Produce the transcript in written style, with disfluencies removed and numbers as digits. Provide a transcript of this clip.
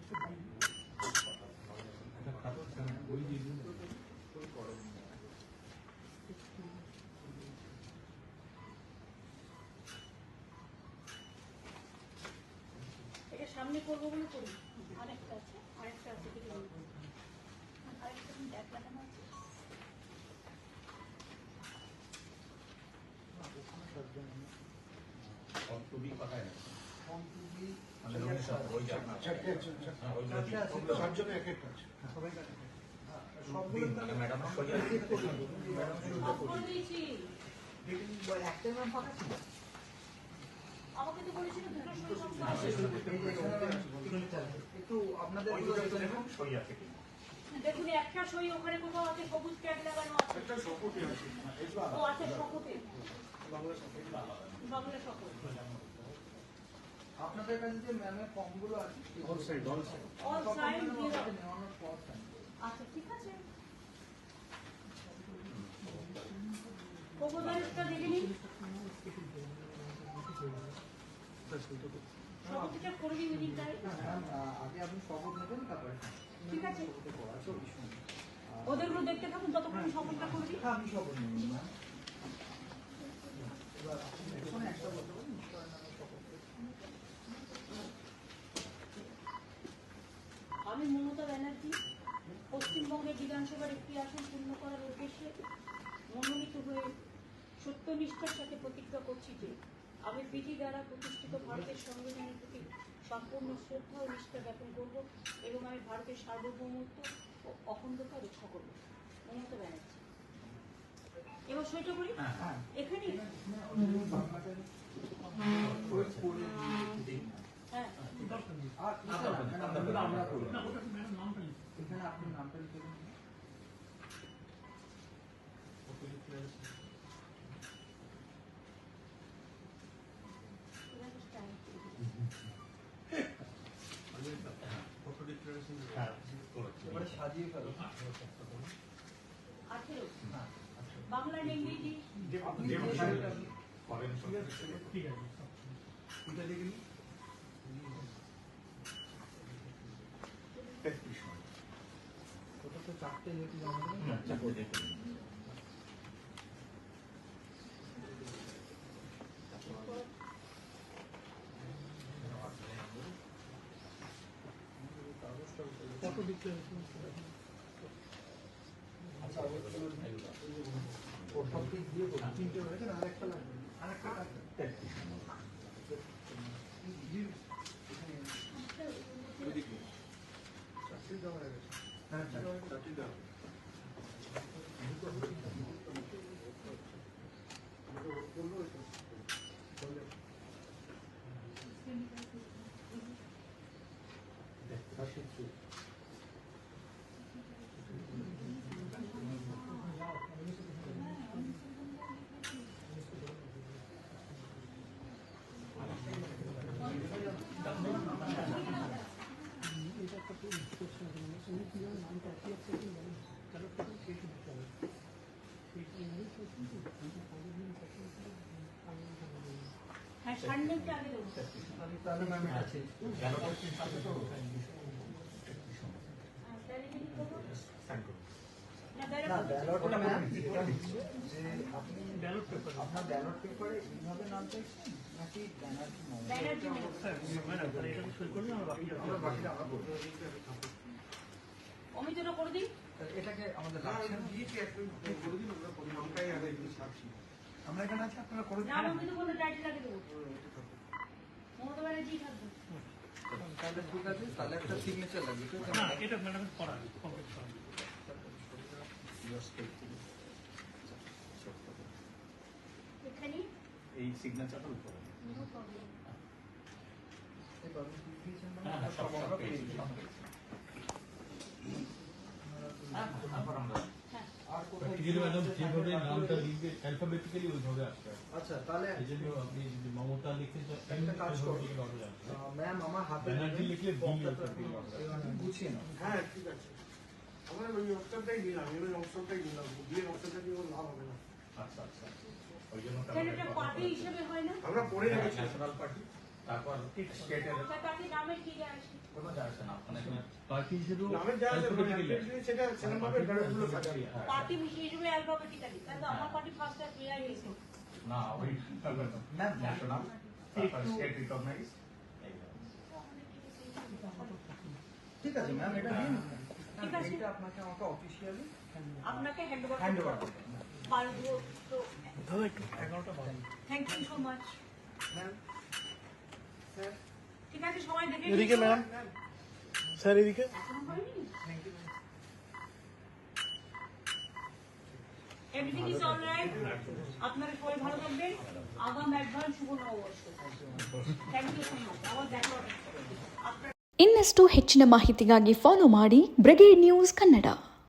এটা সামনে করবো বলে করি। আরেকটা আছে আরেকটা ব্যাগ লাগানো আছে। আমাকে তো বলেছিল দুটো একটু আপনাদের দেখুন একটা সই ওখানে কোথাও আছে, সবুজ ট্যাগ লাগানো আছে। ও আছে শপথে, বাংলা শপথ। আপনাদের কাছে যে ম্যামের ফর্মগুলো আছে অল সাইড আচ্ছা ঠিক আছে। প্রপোজালটা দেখে নিন, শপথটা করে দিন মিটিংটায়। আগে আপনি শপথ নেবেন তারপরে ঠিক আছে, ওদেরগুলো দেখতে থাকুন ততক্ষণ শপথটা করে দিন। আমি শপথ নেব ম্যাম। এবার আপনি একটা বলতে পারেন নিশ্চয় নামে শপথ। আমি মমতা ব্যানার্জি পশ্চিমবঙ্গের বিধানসভার একটি আসন পূর্ণ করার উদ্দেশ্যে মনোনীত হয়ে সত্যনিষ্ঠার সাথে প্রতিজ্ঞা করছি যে আমি বিধি দ্বারা প্রতিষ্ঠিত ভারতের সংবিধানের প্রতি সম্পূর্ণ শ্রদ্ধা ও নিষ্ঠা জ্ঞাপন করব এবং আমি ভারতের সার্বভৌমত্ব ও অখণ্ডতা রক্ষা করব। মমতা ব্যানার্জি। এবার সইটা করি এখানে। হ্যাঁ এখানে আপনার নামটা লিখে দিন। সাজিয়ে ফেলো। বাংলা ইংরেজি ওটা তো চারটে যেহেতু জানা ফটো দিতে আচ্ছা সব দিক দিয়ে তিনটে হয়েছে না, আরেকটা লাগবে আরেকটা লাগবে চারটে দেওয়া হয়ে গেছে। হ্যাঁ চারটে দেওয়া হ্যাঁ সান্ডেলটা আগে দেবো। তাহলে ম্যাম এটা চেঞ্জ ব্যালটটা ম্যাম যে আপনি আপনার ব্যালট পেপারে এইভাবে নাম চাইছেন নাকি ব্যানার্জি অমিতটা করে দিই। এটাকে আমাদের আমরা এখানে আছি, আপনারা করে দিন। অমিত বলে টাইটেল আগে দেবো, মমতা ব্যানার্জি থাকবে। তাহলে ঠিক আছে, তাহলে একটা সিগনেচার লাগবে। এটা ম্যাডাম করা কমপ্লিট করা এখানে এই সিগনেচারটা উপরে নো প্রবলেম। এবার কি দিয়েছেন না হ্যাঁ সব আমরা পেয়ে গেছি। আর কোথায় যেভাবে নামটা লিখবে অ্যালফাবেটিক্যালি ওইভাবে আসবে। আচ্ছা তাহলে এই জন্য আপনি যদি মমতা লিখতে চান একটা কাজ করুন ম্যাম, আমার হাতে ব্যানার্জি লিখলে গুছিয়ে নাও। হ্যাঁ ঠিক আছে, আমরা ওই অপশনটাই দিলাম, ওই অপশনটাই দিলাম, দিয়ে অপশনটা দিয়ে লাভ হবে না। আচ্ছা আচ্ছা ওই জন্য এটা পার্টি হিসেবে হয় না, আমরা পড়ে রেখেছি ন্যাশনাল পার্টি, তারপর স্টেটের তাতে নামে কি আসে। কোনো যায় আসে না আপনার এখানে পার্টি হিসেবেও নামে যা আছে মানে alphabetically সেটা সেরকমভাবে ব্যানারগুলো সাজানো। পার্টি হিসেবে অ্যালফাবেটিক্যালি, তাহলে আমার পার্টি ফার্স্ট আর প্লেয়ার হয়েছে। না ওই ম্যাম ন্যাশনাল স্টেট রিকগনাইজ ঠিক আছে ম্যাম, এটা দিন। ঠিক আছে। এটা আপনাকে আমাকে অফিসিয়ালি আপনাকে হ্যান্ড হ্যান্ড ওভার ওভার করতে হবে। পারবো তো। Thank you so much. Ma'am sir ঠিক আছে, সবাই দেখে এদিকে ম্যাম স্যার এদিকে এখনো হয়নি? Everything is alright. আপনারা সবাই ভালো থাকবেন। আগাম অ্যাডভান্স শুভ নববর্ষ। Thank you so much. আবার দেখা হবে। আপনার ಇನ್ನಷ್ಟು ಹೆಚ್ಚಿನ ಮಾಹಿತಿಗಾಗಿ ಫಾಲೋ ಮಾಡಿ ಬ್ರಿಗೇಡ್ ನ್ಯೂಸ್ ಕನ್ನಡ.